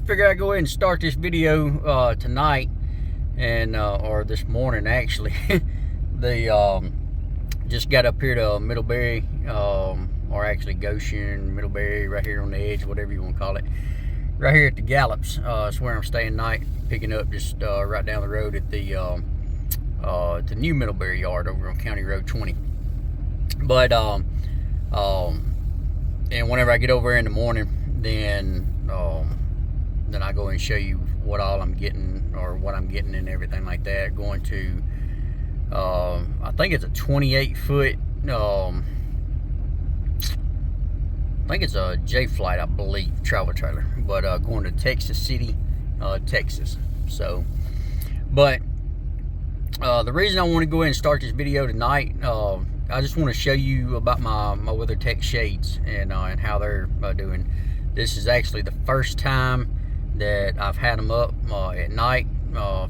figure I'd go ahead and start this video tonight, and or this morning actually. Just got up here to Middlebury, or actually Goshen, Middlebury, right here on the edge, whatever you want to call it. Right here at the Gallops, it's where I'm staying tonight, picking up just right down the road at the new Middlebury yard over on County Road 20. But and whenever I get over there in the morning, then I go and show you what all I'm getting, or what I'm getting and everything like that. Going to I think it's a 28-foot I think it's a J-Flight, I believe, travel trailer, but going to Texas City, Texas. So, but the reason I want to go ahead and start this video tonight, I just want to show you about my WeatherTech shades and how they're doing. This is actually the first time that I've had them up at night,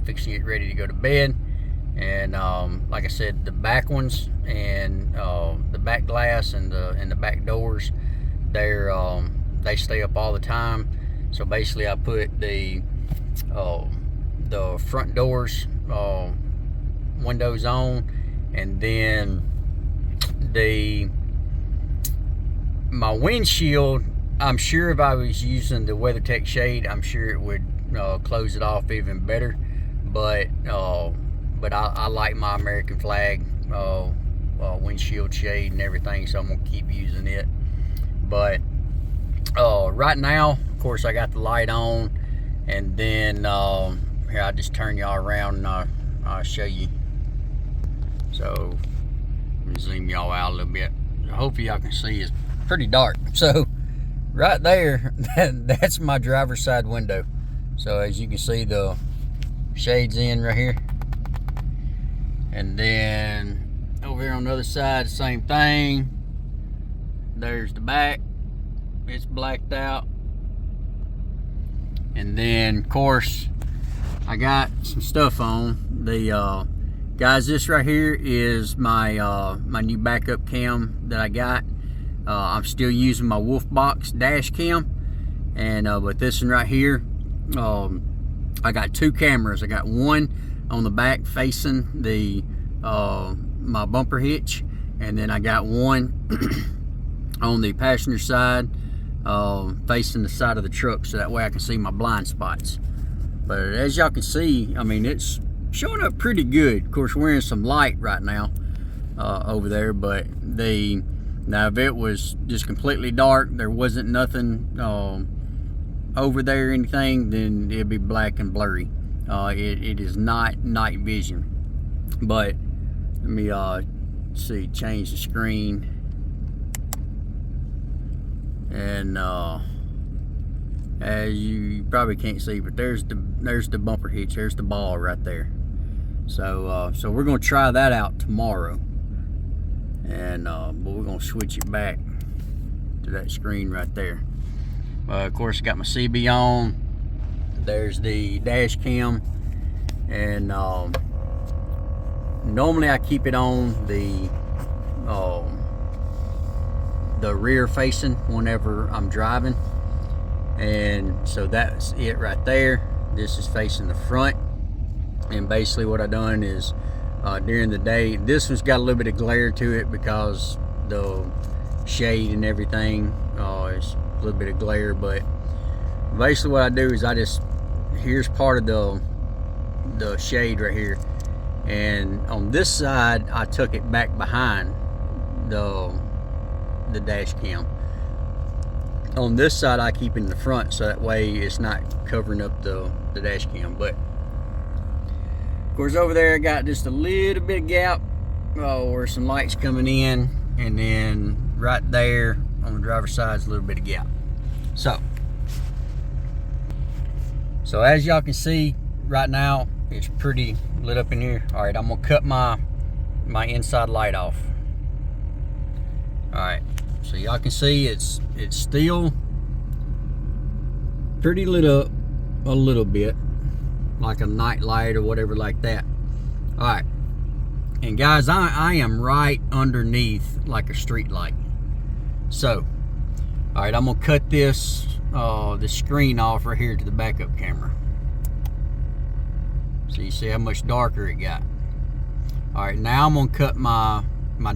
fixing to get ready to go to bed. And like I said, the back ones and the back glass and the back doors, they stay up all the time. So basically, I put the front doors windows on, and then my windshield, I'm sure if I was using the WeatherTech shade, I'm sure it would close it off even better. But I like my American flag windshield shade and everything, so I'm gonna keep using it. But right now, of course, I got the light on, and then here, I'll just turn y'all around and I'll show you. So let me zoom y'all out a little bit. Hopefully y'all can see. It's pretty dark. So right there, that's my driver's side window. So as you can see, the shades in right here. And then over here on the other side, same thing. There's the back. It's blacked out. And then, of course, I got some stuff on. The guys, this right here is my my new backup cam that I got. I'm still using my Wolfbox Dashcam, and but this one right here, I got two cameras. I got one on the back facing the my bumper hitch, and then I got one on the passenger side facing the side of the truck, so that way I can see my blind spots. But as y'all can see, I mean, it's showing up pretty good. Of course, we're in some light right now over there, but now if it was just completely dark, there wasn't nothing over there or anything, then it'd be black and blurry. It is not night vision. But let me see, change the screen, and as you probably can't see, but there's the bumper hitch, there's the ball right there. So so we're gonna try that out tomorrow, and but we're gonna switch it back to that screen right there. Of course, I got my CB on. There's the dash cam, and normally I keep it on the rear facing whenever I'm driving, and so that's it right there. This is facing the front, and basically what I've done is during the day, this one's got a little bit of glare to it because the shade and everything is a little bit of glare. But basically what I do is here's part of the shade right here, and on this side I took it back behind the dash cam. On this side I keep it in the front, so that way it's not covering up the dash cam. But of course over there I got just a little bit of gap where some light's coming in, and then right there on the driver's side is a little bit of gap. So as y'all can see right now, it's pretty lit up in here. All right, I'm gonna cut my inside light off. All right, so y'all can see it's still pretty lit up a little bit, like a night light or whatever like that. All right, and guys, I am right underneath like a street light. So all right, I'm gonna cut this the screen off right here to the backup camera. So you see how much darker it got. All right, now I'm gonna cut my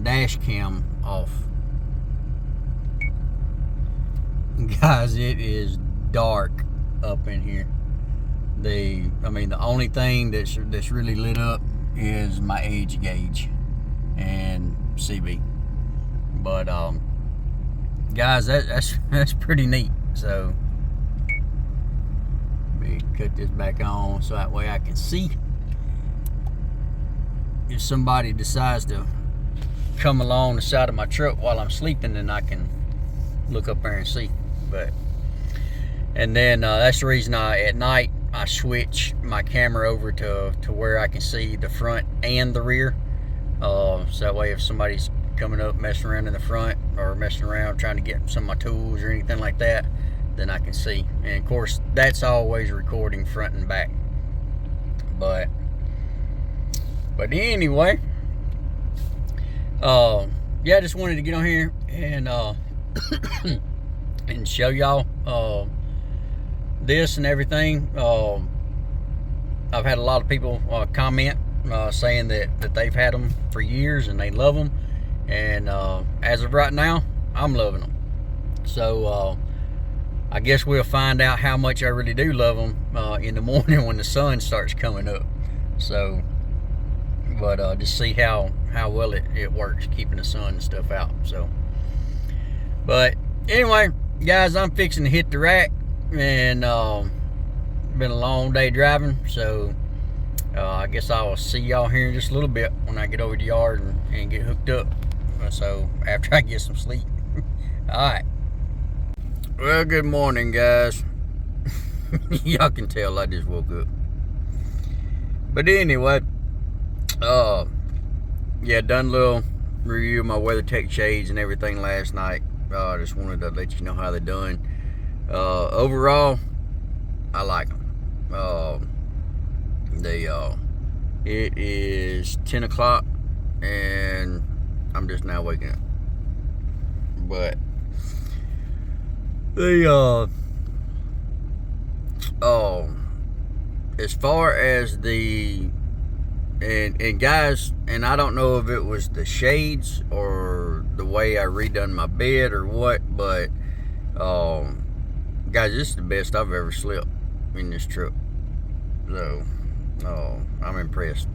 dash cam off. Guys, it is dark up in here. The only thing that's really lit up is my edge gauge and CB. But guys, that's pretty neat. So let me cut this back on so that way I can see. If somebody decides to come along the side of my truck while I'm sleeping, then I can look up there and see. And then that's the reason at night I switch my camera over to where I can see the front and the rear. So that way if somebody's coming up messing around in the front or messing around trying to get some of my tools or anything like that, then I can see. And of course that's always recording front and back. But anyway, yeah, I just wanted to get on here and and show y'all this and everything. I've had a lot of people comment saying that they've had them for years and they love them, and as of right now I'm loving them. So I guess we'll find out how much I really do love them in the morning when the sun starts coming up. So but just see how well it works keeping the sun and stuff out. So but anyway, guys, I'm fixing to hit the rack, and been a long day driving, so I guess I will see y'all here in just a little bit when I get over the yard and get hooked up. So after I get some sleep. All right. Well, good morning, guys. Y'all can tell I just woke up. But anyway, yeah, done a little review of my WeatherTech shades and everything last night. I just wanted to let you know how they're done. Overall, I like them. It is 10 o'clock and I'm just now waking up. But as far as the and guys, and I don't know if it was the shades or the way I redone my bed or what, but guys, this is the best I've ever slept in this truck. So I'm impressed.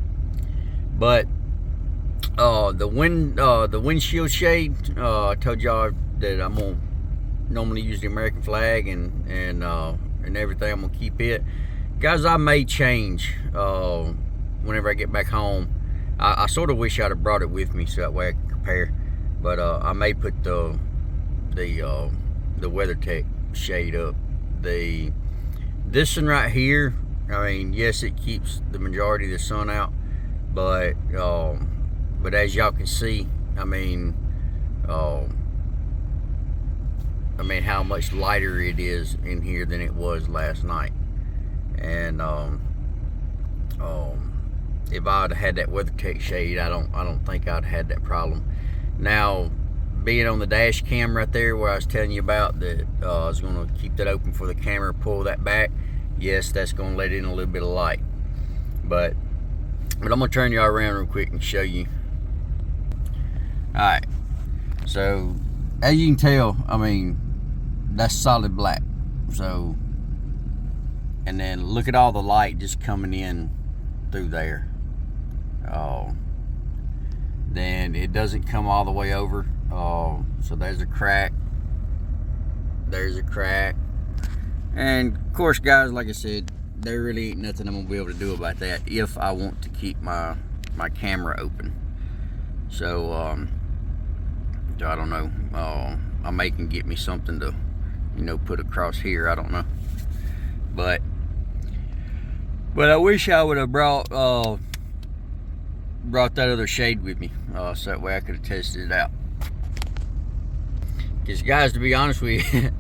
But the windshield shade, I told y'all that I'm gonna normally use the American flag and everything. I'm gonna keep it, guys. I may change whenever I get back home. I sort of wish I'd have brought it with me so that way I can compare. But I may put the WeatherTech shade up. This one right here, I mean, yes, it keeps the majority of the sun out, but as y'all can see, I mean how much lighter it is in here than it was last night. And if I'd had that WeatherTech shade, I don't think I'd had that problem. Now, being on the dash cam right there where I was telling you about that, I was going to keep that open for the camera, pull that back. Yes, that's going to let in a little bit of light. But I'm going to turn y'all around real quick and show you. Alright, so as you can tell, I mean, that's solid black. So, and then look at all the light just coming in through there. Then it doesn't come all the way over. So there's a crack. There's a crack. And of course, guys, like I said, there really ain't nothing I'm gonna be able to do about that if I want to keep my camera open. So I don't know. I may can get me something to, put across here. I don't know. But I wish I would have brought that other shade with me, so that way I could have tested it out. Because, guys, to be honest with you,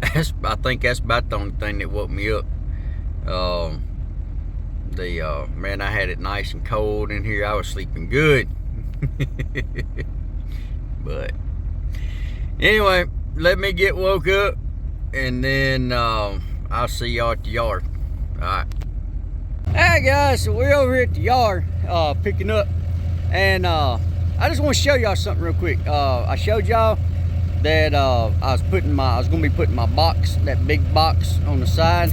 I think that's about the only thing that woke me up. Man, I had it nice and cold in here. I was sleeping good. But anyway, let me get woke up and then I'll see y'all at the yard. All right. Hey guys, so we're over here at the yard picking up, and I just want to show y'all something real quick. I showed y'all that I was gonna be putting my box, that big box, on the side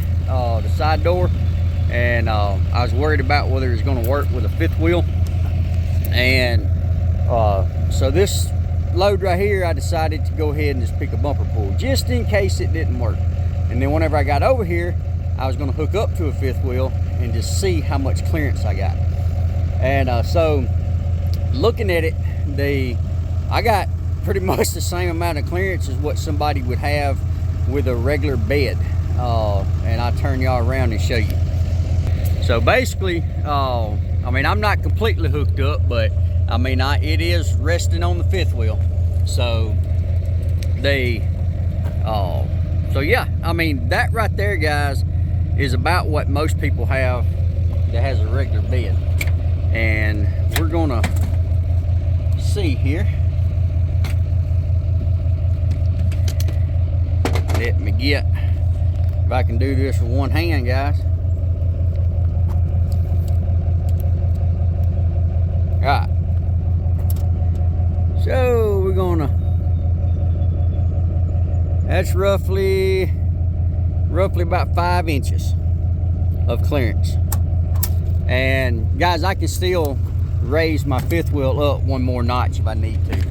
door, and I was worried about whether it's gonna work with a fifth wheel. And so this load right here, I decided to go ahead and just pick a bumper pull just in case it didn't work. And then whenever I got over here, I was going to hook up to a fifth wheel and just see how much clearance I got. And so looking at it, I got pretty much the same amount of clearance as what somebody would have with a regular bed. And I'll turn y'all around and show you. So basically, I mean, I'm not completely hooked up, but I mean, it is resting on the fifth wheel. So so yeah, I mean, that right there, guys, is about what most people have that has a regular bed. And we're gonna see here. Let me get, if I can do this with one hand, guys. All right. So we're gonna, that's roughly about 5 inches of clearance. And guys, I can still raise my fifth wheel up one more notch if I need to.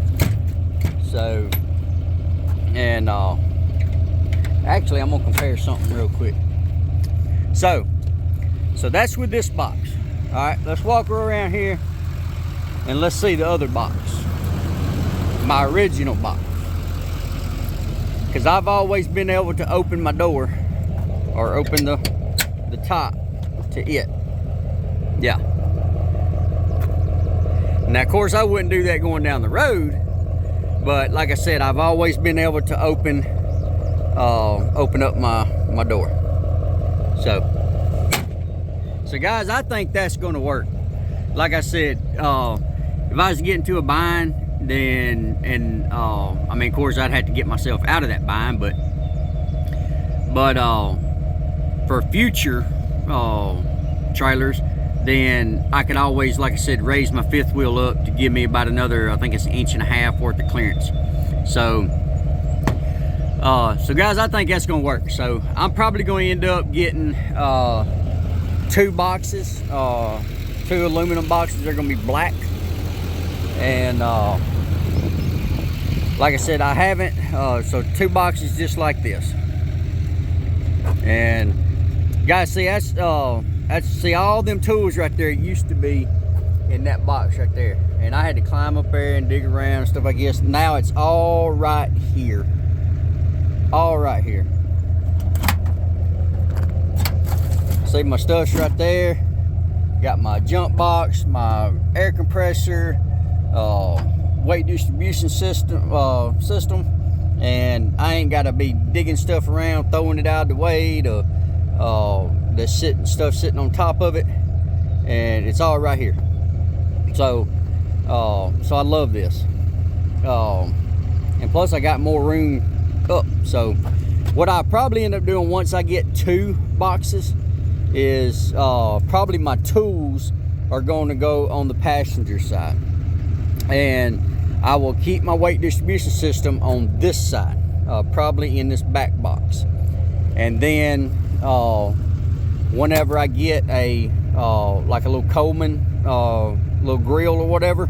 So, and actually I'm gonna compare something real quick. So that's with this box. All right, let's walk around here and let's see the other box, my original box. Because I've always been able to open my door, or open the top to it. Yeah. Now, of course, I wouldn't do that going down the road, but like I said, I've always been able to open up my door. So guys, I think that's going to work. Like I said, if I was to get into a bind, then I mean, of course, I'd have to get myself out of that bind, but for future trailers, then I could always, like I said, raise my fifth wheel up to give me about another, I think it's 1.5 inches worth of clearance. So guys, I think that's gonna work. So I'm probably going to end up getting 2 boxes, 2 aluminum boxes. They're gonna be black. And like I said, I haven't, so 2 boxes just like this. And guys, see, that's see, all them tools right there used to be in that box right there, and I had to climb up there and dig around and stuff like this. Now it's all right here, all right here. See, my stuff's right there. Got my jump box, my air compressor, weight distribution system, and I ain't gotta be digging stuff around, throwing it out of the way to the stuff sitting on top of it, and it's all right here. So I love this, and plus I got more room up. So what I probably end up doing once I get 2 boxes is probably my tools are going to go on the passenger side, and I will keep my weight distribution system on this side, probably in this back box. And then whenever I get a like a little Coleman little grill or whatever,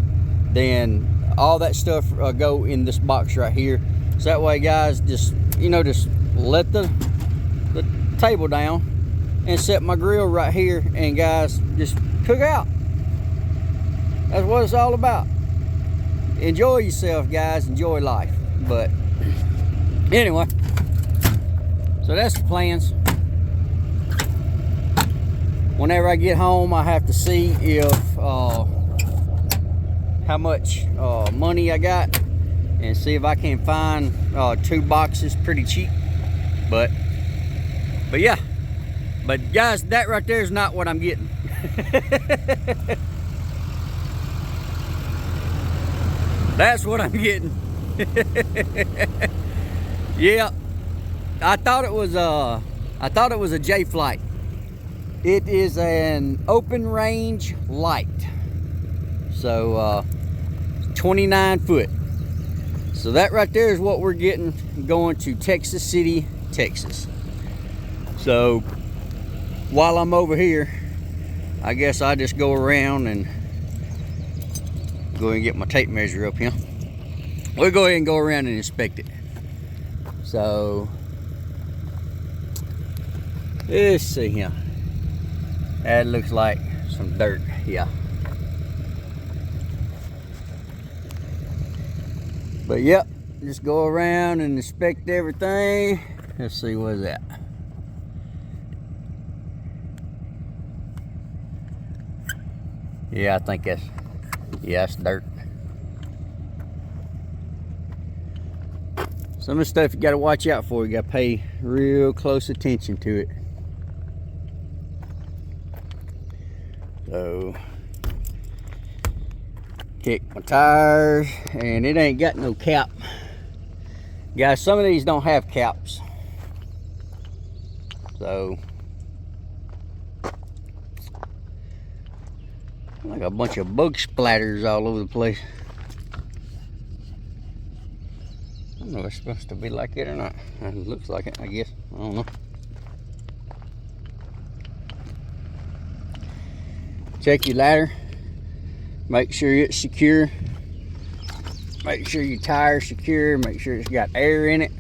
then all that stuff go in this box right here. So that way, guys, just let the table down and set my grill right here, and guys, just cook out. That's what it's all about. Enjoy yourself, guys. Enjoy life. But anyway, so that's the plans. Whenever I get home, I have to see if how much money I got, and see if I can find 2 boxes pretty cheap. But yeah. But guys, that right there is not what I'm getting. That's what I'm getting. Yeah. I thought it was a J flight. It is an open range light. So 29 foot. So that right there is what we're getting going to Texas City, Texas. So while I'm over here, I guess I just go around and go ahead and get my tape measure up here. We'll go ahead and go around and inspect it. So let's see here. That looks like some dirt, yeah. But yep, just go around and inspect everything. Let's see, what is that? Yeah, I think that's, yeah, that's dirt. Some of the stuff you gotta watch out for. You gotta pay real close attention to it. So, kick my tires, and it ain't got no cap. Guys, some of these don't have caps. So, like a bunch of bug splatters all over the place. I don't know if it's supposed to be like it or not. It looks like it, I guess. I don't know. Check your ladder. Make sure it's secure. Make sure your tire's secure. Make sure it's got air in it.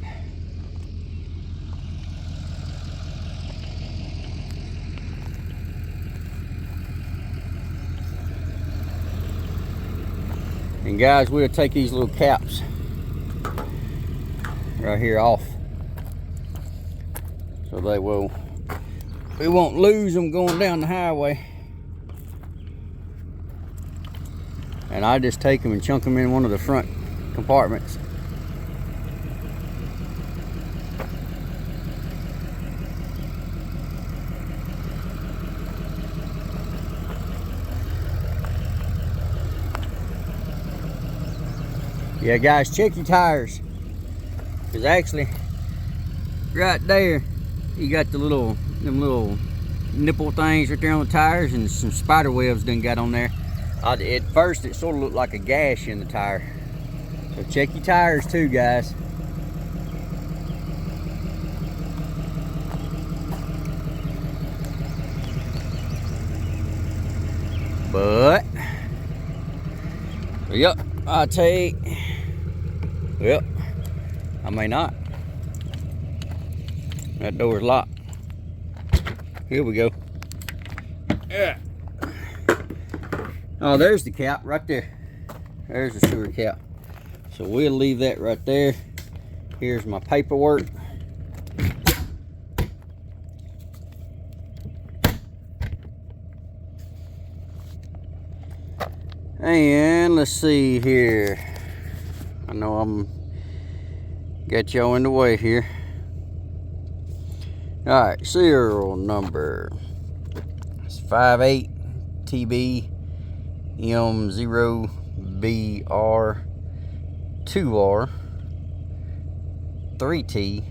And guys, we'll take these little caps right here off, so we won't lose them going down the highway. And I just take them and chunk them in one of the front compartments. Yeah, guys, check your tires. Because actually, right there, you got them little nipple things right there on the tires, and some spider webs done got on there. At first, it sort of looked like a gash in the tire. So check your tires too, guys. But, yep, I take, yep, I may not. That door's locked. Here we go. Yeah. Oh, there's the cap right there. There's the sewer cap. So we'll leave that right there. Here's my paperwork. And let's see here. I know I'm got y'all in the way here. All right, serial number. It's 58 TB M0BR 2R 3T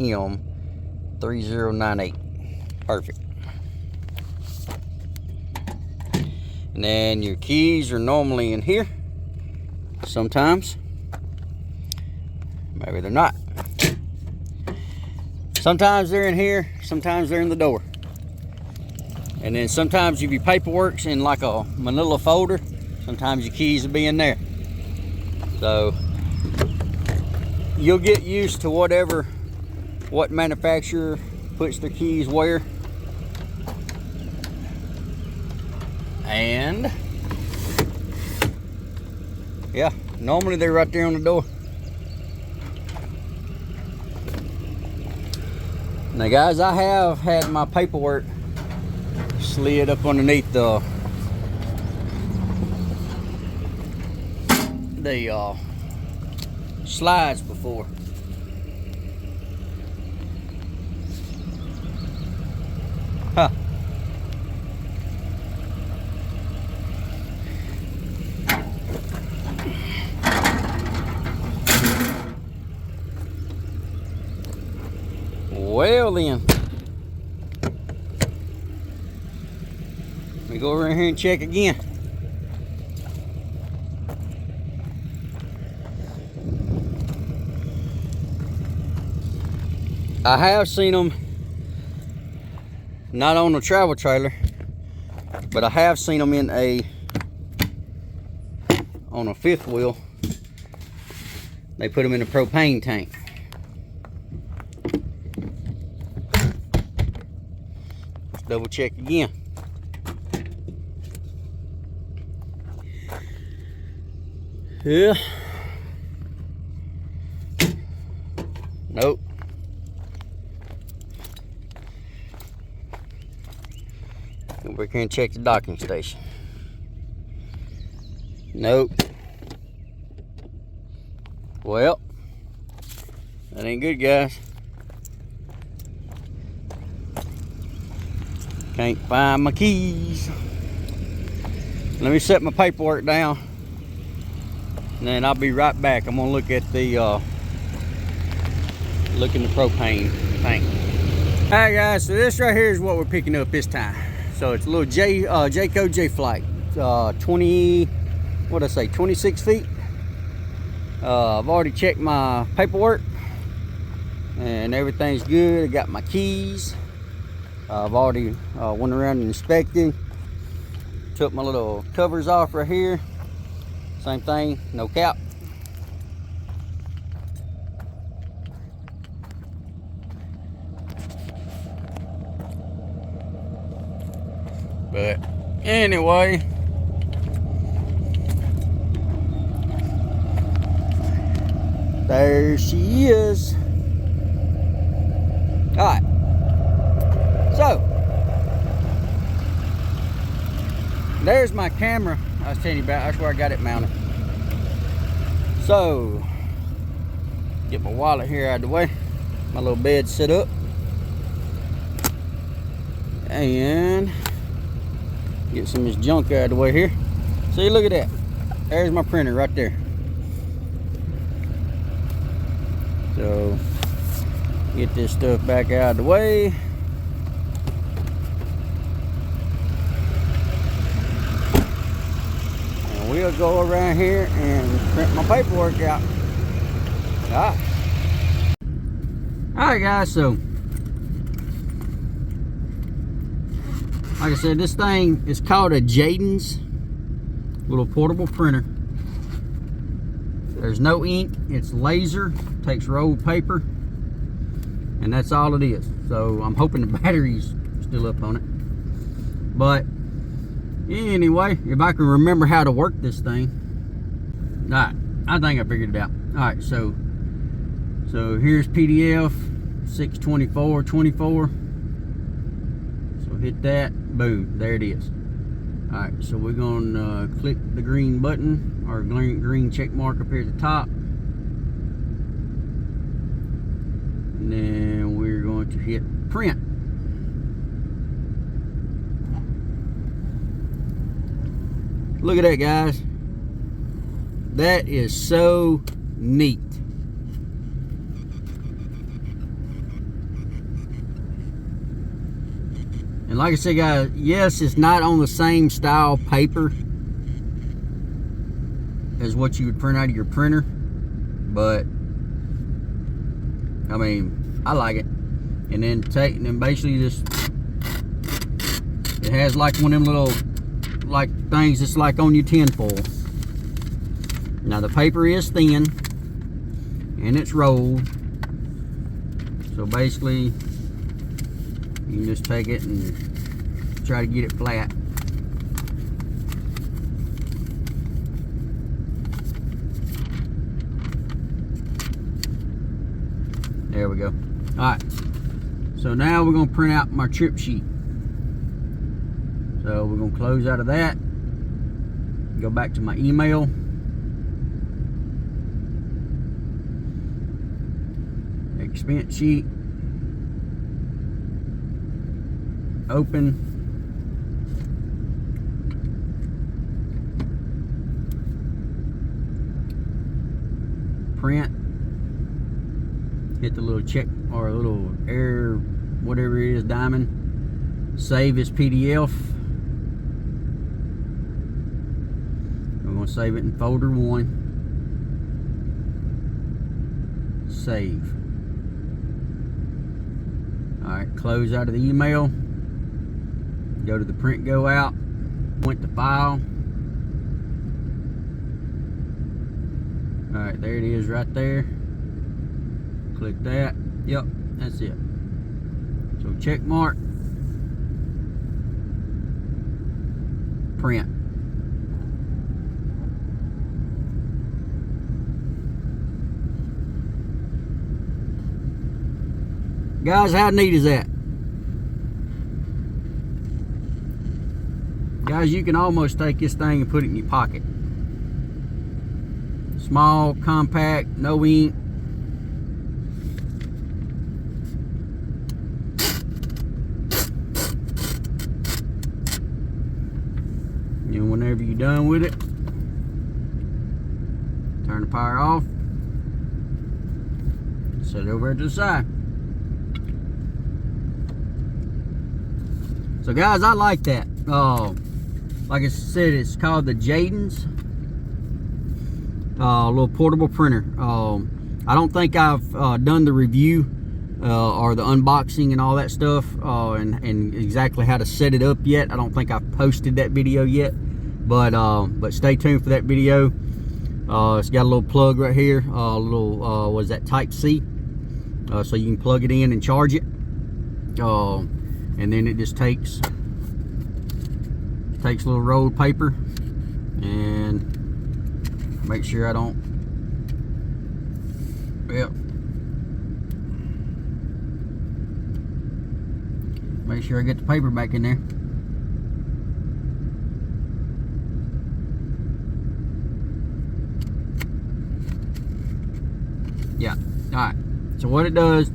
M3098. Perfect. And then your keys are normally in here. Sometimes. Maybe they're not. Sometimes they're in here, sometimes they're in the door. And then sometimes if your paperwork's in like a manila folder, sometimes your keys will be in there. So you'll get used to what manufacturer puts their keys where. And yeah, normally they're right there on the door. Now guys, I have had my paperwork slid up underneath the slides before. Huh. Well then, let me go over in here and check again. I have seen them, not on a travel trailer, but I have seen them on a fifth wheel. They put them in a propane tank. Let's double check again. Yeah. Nope. Go back here and check the docking station. Nope. Well, that ain't good, guys. Can't find my keys. Let me set my paperwork down, and then I'll be right back. I'm gonna look at the look in the propane tank. All right, guys. So this right here is what we're picking up this time. So it's a little Jayco J-Flight, 26 feet. I've already checked my paperwork and everything's good. I got my keys. I've already went around and inspected. Took my little covers off right here. Same thing, no cap. But anyway, there she is. All right. So there's my camera I was telling you about. That's where I got it mounted. So get my wallet here out of the way. My little bed set up. And get some of this junk out of the way here. See, look at that. There's my printer right there. So get this stuff back out of the way. And we'll go around here and print my paperwork out. Alright. Alright, guys, so like I said, this thing is called a Jaden's little portable printer. There's no ink, it's laser, takes rolled paper, and that's all it is. So I'm hoping the battery's still up on it. But anyway, if I can remember how to work this thing. Alright, I think I figured it out. Alright, so here's PDF 62424. So hit that. Boom, there it is. All right, so we're gonna click the green button or green check mark up here at the top, and then we're going to hit print. Look at that, guys. That is so neat. And like I said, guys, yes, it's not on the same style paper as what you would print out of your printer, but I mean, I like it. And then basically just, it has like one of them little like things that's like on your tin foil. Now the paper is thin and it's rolled, so basically you can just take it and try to get it flat. There we go. Alright, so now we're going to print out my trip sheet. So we're going to close out of that, go back to my email, expense sheet, open, print, hit the little check or a little air, whatever it is, diamond. Save as PDF. We're gonna save it in folder 1. Save. Alright, close out of the email. Go to the print go out. Point to file. Alright, there it is right there. Click that. Yep, that's it. So check mark. Print. Guys, how neat is that? Guys, you can almost take this thing and put it in your pocket. Small, compact, no ink. And whenever you're done with it, turn the power off. Set it over to the side. So guys, I like that. Like I said, it's called the Jaden's little portable printer. I don't think I've done the review or the unboxing and all that stuff and exactly how to set it up yet. I don't think I've posted that video yet, but stay tuned for that video. It's got a little plug right here, a little what is that, type C, so you can plug it in and charge it. And then it just takes a little rolled paper, and make sure I don't, make sure I get the paper back in there. Yeah, alright, so what it does,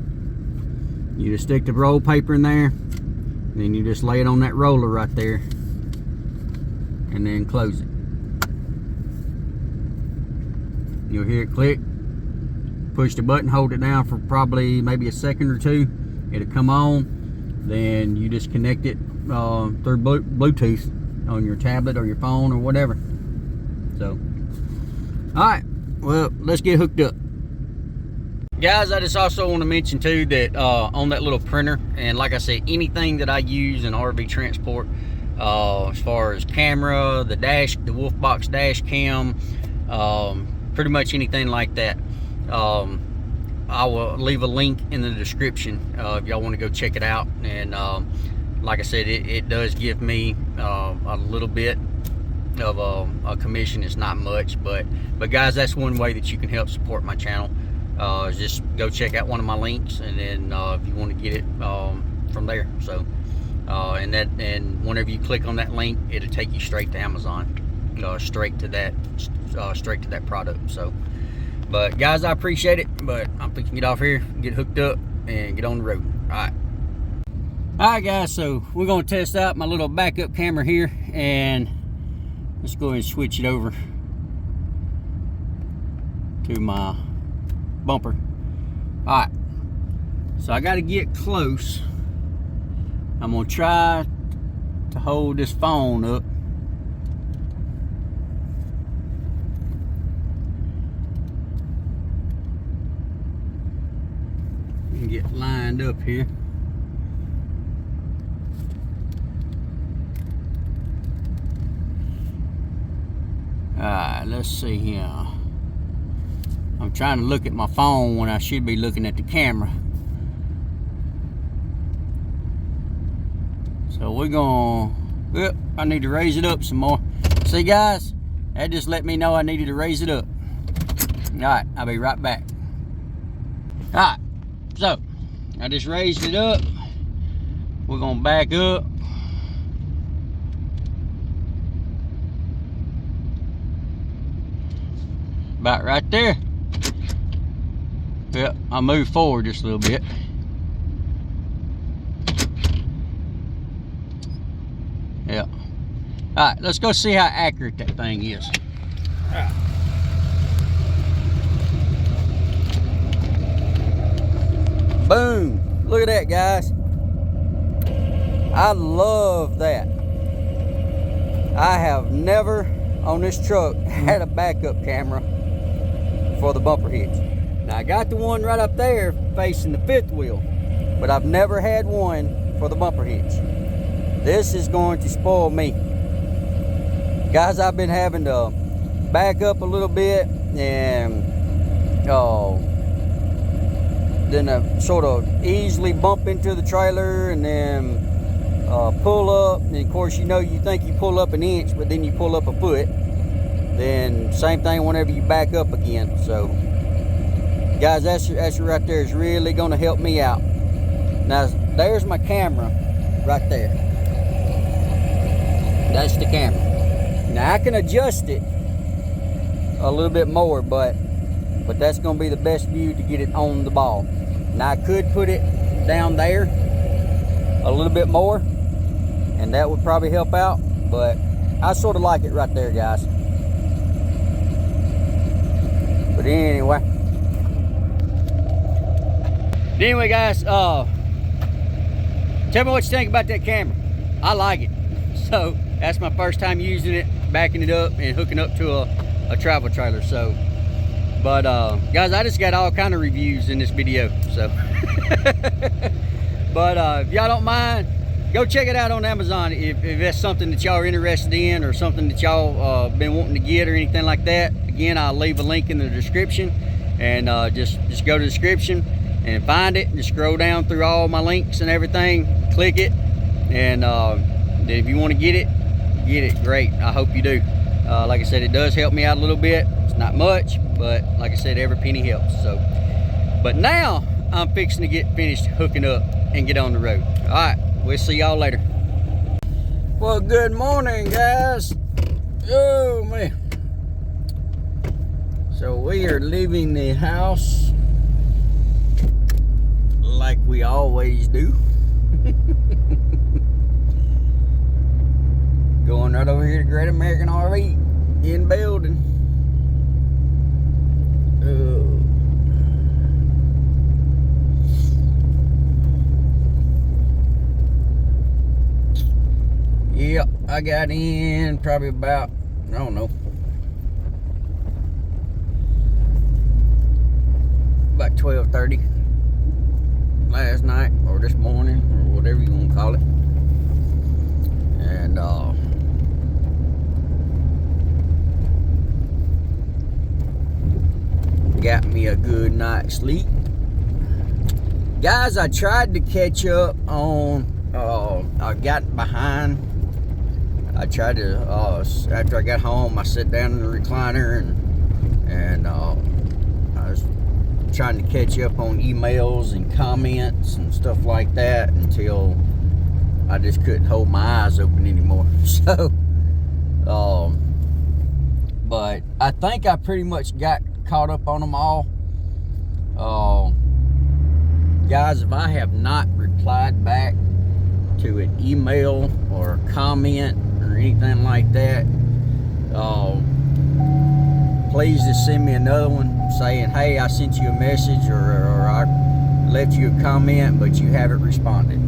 you just stick the rolled paper in there, and then you just lay it on that roller right there, and then close it. You'll hear it click. Push the button, hold it down for probably maybe a second or two. It'll come on. Then you just connect it through Bluetooth on your tablet or your phone or whatever. So, alright, well, let's get hooked up. Guys, I just also want to mention too that on that little printer, and like I said, anything that I use in RV transport, as far as camera, the Wolfbox dash cam, pretty much anything like that, I will leave a link in the description if y'all want to go check it out. And like I said, it does give me a little bit of a commission. It's not much, but guys, that's one way that you can help support my channel. Just go check out one of my links, and then if you want to get it from there. So and whenever you click on that link, it'll take you straight to Amazon, straight to that product. So, but guys, I appreciate it, but I'm thinking to get off here, get hooked up, and get on the road. All right guys, so we're going to test out my little backup camera here, and let's go ahead and switch it over to my bumper. All right, so I got to get close. I'm gonna try to hold this phone up. And get lined up here. Alright, let's see here. I'm trying to look at my phone when I should be looking at the camera. So we're gonna, yep, I need to raise it up some more. See guys, that just let me know I needed to raise it up. All right, I'll be right back. All right, so I just raised it up. We're gonna back up. About right there. Yep, I'll move forward just a little bit. Yeah. Alright, let's go see how accurate that thing is. Alright. Boom. Look at that, guys. I love that. I have never on this truck had a backup camera for the bumper hitch. Now I got the one right up there facing the fifth wheel, but I've never had one for the bumper hitch. This is going to spoil me. Guys, I've been having to back up a little bit and then I sort of easily bump into the trailer and then pull up. And of course, you know, you think you pull up an inch, but then you pull up a foot. Then same thing whenever you back up again. So guys, that's right there is really going to help me out. Now there's my camera right there. That's the camera. Now I can adjust it a little bit more, but that's going to be the best view to get it on the ball. Now I could put it down there a little bit more, and that would probably help out, but I sort of like it right there, guys. But anyway, guys, tell me what you think about that camera. I like it. So that's my first time using it, backing it up and hooking up to a travel trailer. So, but guys, I just got all kind of reviews in this video. So, but if y'all don't mind, go check it out on Amazon if that's something that y'all are interested in, or something that y'all been wanting to get or anything like that. Again, I'll leave a link in the description, and just go to the description and find it, and just scroll down through all my links and everything, click it, and if you want to get it, great. I hope you do. Like I said, it does help me out a little bit. It's not much, but like I said, every penny helps. So, but now I'm fixing to get finished hooking up and get on the road. All right, we'll see y'all later. Well, good morning, guys. Oh man. So we are leaving the house like we always do. Going right over here to Great American RV in building. Yep, I got in probably about, I don't know, about 12:30 last night, or this morning, or whatever you want to call it. And got me a good night's sleep. Guys, I tried to catch up on, I got behind. I tried to, after I got home, I sat down in the recliner and I was trying to catch up on emails and comments and stuff like that until I just couldn't hold my eyes open anymore. So, but I think I pretty much got caught up on them all. Guys, if I have not replied back to an email or a comment or anything like that, please just send me another one saying, hey, I sent you a message, or I left you a comment but you haven't responded.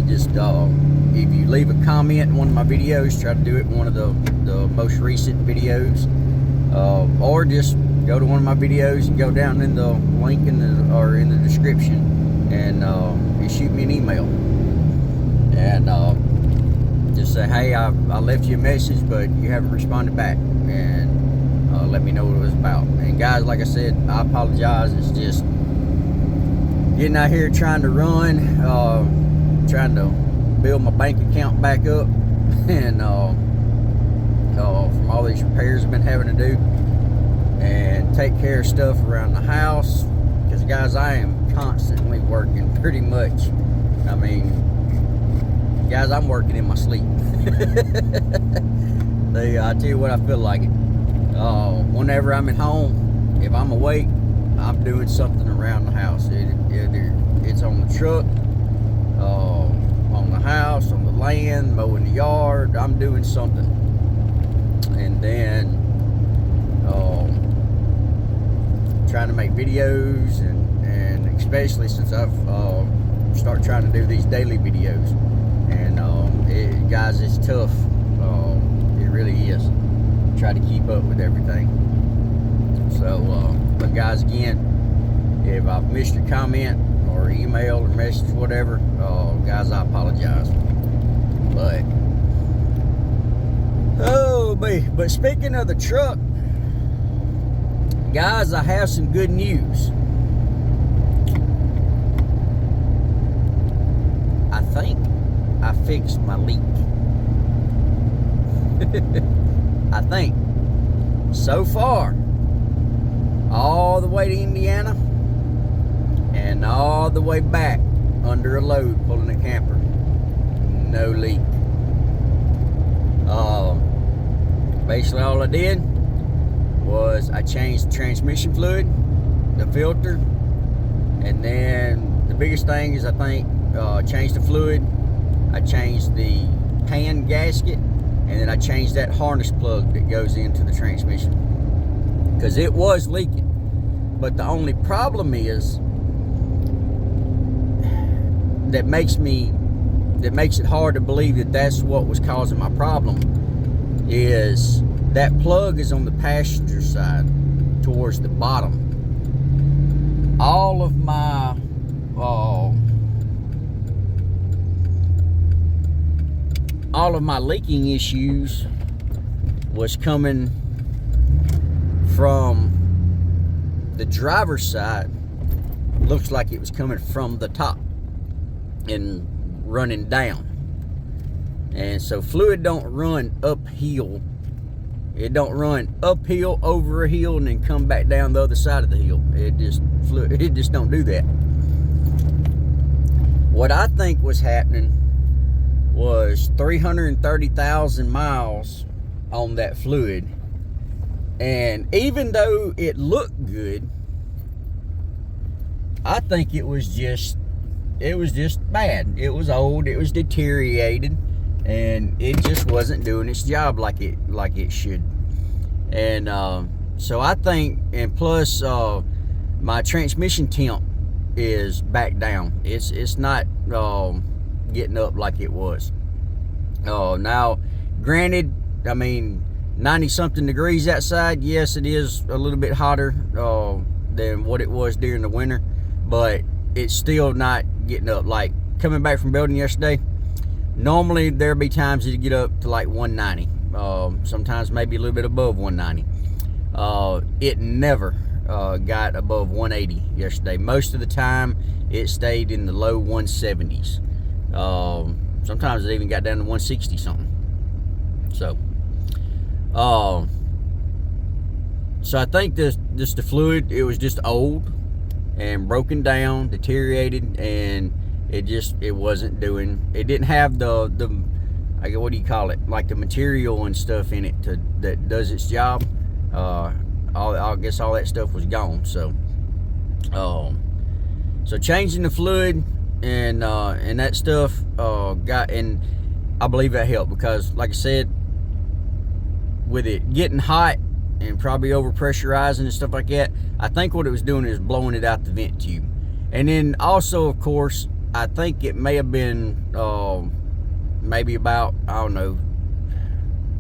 Just if you leave a comment in one of my videos, try to do it in one of the most recent videos, or just go to one of my videos and go down in the link in the description and shoot me an email and just say, hey, I left you a message but you haven't responded back, and let me know what it was about. And guys, like I said, I apologize. It's just getting out here trying to run, trying to build my bank account back up, and from all these repairs I've been having to do, and take care of stuff around the house, because guys, I am constantly working pretty much. I mean, guys, I'm working in my sleep. I tell you what, I feel like it. Whenever I'm at home, if I'm awake, I'm doing something around the house. It's on the truck, on the house, on the land, mowing the yard. I'm doing something. And then trying to make videos and especially since I've started trying to do these daily videos. And guys, it's tough. It really is. Try to keep up with everything. So, but guys, again, if I've missed your comment or email or message, whatever, guys, I apologize. But but speaking of the truck, guys, I have some good news. I think I fixed my leak. I think. So far, all the way to Indiana and all the way back under a load pulling a camper, no leak. Basically all I did was I changed the transmission fluid, the filter, and then the biggest thing is I think changed the fluid, I changed the pan gasket, and then I changed that harness plug that goes into the transmission, because it was leaking. But the only problem is that makes it hard to believe that that's what was causing my problem, is that plug is on the passenger side towards the bottom. All of my leaking issues was coming from the driver's side. Looks like it was coming from the top and running down. And so fluid don't run uphill. It don't run uphill over a hill and then come back down the other side of the hill. It just don't do that. What I think was happening was 330,000 miles on that fluid, and even though it looked good, I think it was just bad. It was old, it was deteriorated, and it just wasn't doing its job like it should. And so I think, and plus my transmission temp is back down. It's not getting up like it was. Now, granted, I mean, 90-something degrees outside. Yes, it is a little bit hotter than what it was during the winter, but it's still not getting up. Like coming back from building yesterday, normally there'll be times that you get up to like 190, sometimes maybe a little bit above 190. It never got above 180 yesterday. Most of the time it stayed in the low 170s. Sometimes it even got down to 160 something. So I think the fluid, it was just old and broken down, deteriorated, and it wasn't doing, it didn't have the what do you call it, like the material and stuff in it that does its job. I guess all that stuff was gone. So changing the fluid and that stuff and I believe that helped, because like I said, with it getting hot and probably over pressurizing and stuff like that, I think what it was doing is blowing it out the vent tube. And then also, of course, I think it may have been maybe about, I don't know,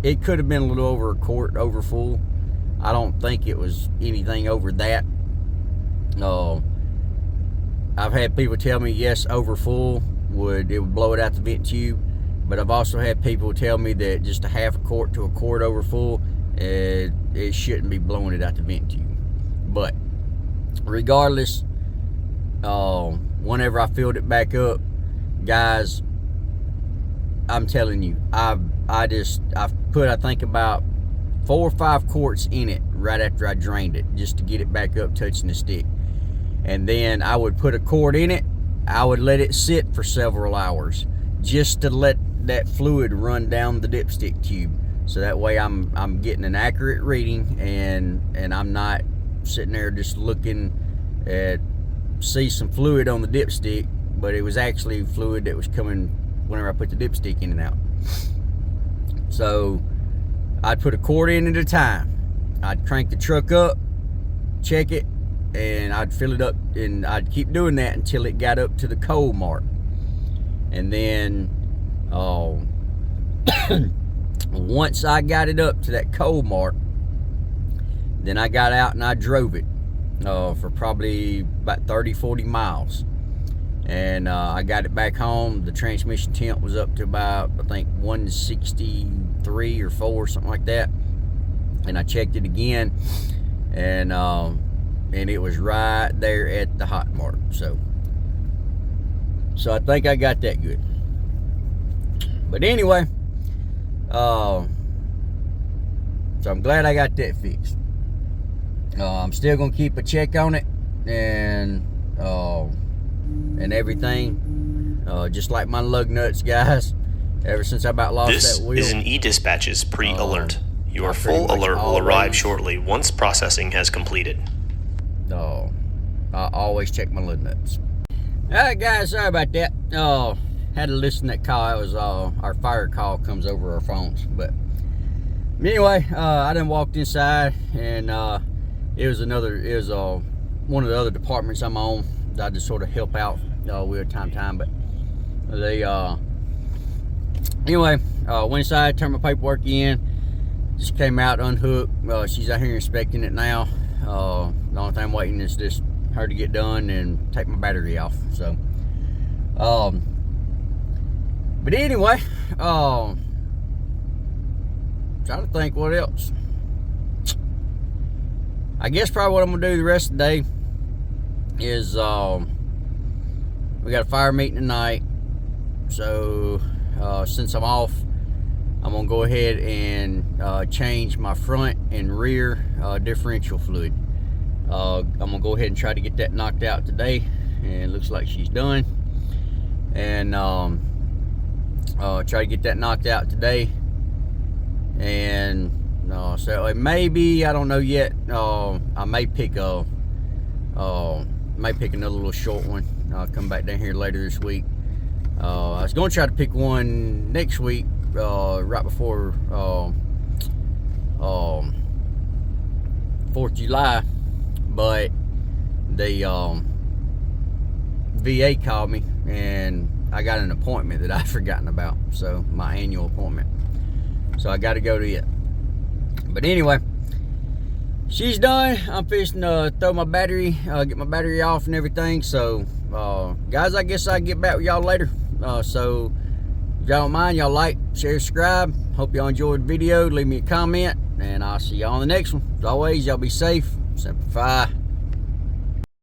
it could have been a little over a quart over full. I don't think it was anything over that. I've had people tell me, yes, over full would blow it out the vent tube, but I've also had people tell me that just a half a quart to a quart over full, it shouldn't be blowing it out the vent tube. But regardless, whenever I filled it back up, guys, I'm telling you, I've put, I think, about 4 or 5 quarts in it right after I drained it, just to get it back up touching the stick. And then I would put a quart in it. I would let it sit for several hours just to let that fluid run down the dipstick tube, so that way I'm getting an accurate reading, and I'm not sitting there just looking at, see some fluid on the dipstick, but it was actually fluid that was coming whenever I put the dipstick in and out. So I'd put a quart in at a time. I'd crank the truck up, check it, and I'd fill it up, and I'd keep doing that until it got up to the cold mark. And then once I got it up to that cold mark, then I got out and I drove it for probably about 30-40 miles. And I got it back home. The transmission temp was up to about, I think, 163 or 4, something like that. And I checked it again, and it was right there at the hot mark. So I think I got that good. But anyway, so I'm glad I got that fixed. I'm still gonna keep a check on it and everything, just like my lug nuts, guys. Ever since I about lost that wheel. This is an eDispatch's pre-alert. Your full alert will arrive shortly once processing has completed. I always check my lug nuts. Alright, guys, sorry about that. Had to listen to that call. That was our fire call comes over our phones. But anyway, I done walked inside, and it was one of the other departments I'm on. I just sort of help out with time, but they anyway, went inside, turned my paperwork in, just came out, unhooked. She's out here inspecting it now. The only thing I'm waiting is just her to get done and take my battery off. So but anyway, trying to think what else. I guess probably what I'm gonna do the rest of the day is we got a fire meeting tonight, so since I'm off, I'm gonna go ahead and change my front and rear differential fluid. I'm gonna go ahead and try to get that knocked out today, and it looks like she's done. And try to get that knocked out today, and so it may be, I don't know yet, I may pick another little short one. I'll come back down here later this week. I was going to try to pick one next week, right before 4th of July, but the VA called me, and I got an appointment that I'd forgotten about, so my annual appointment, so I got to go to it. But anyway, she's done. I'm fixing to throw my battery, get my battery off and everything. So guys, I guess I'll get back with y'all later. So if y'all don't mind, y'all like, share, subscribe. Hope y'all enjoyed the video. Leave me a comment, and I'll see y'all on the next one. As always, y'all be safe. Semper Fi.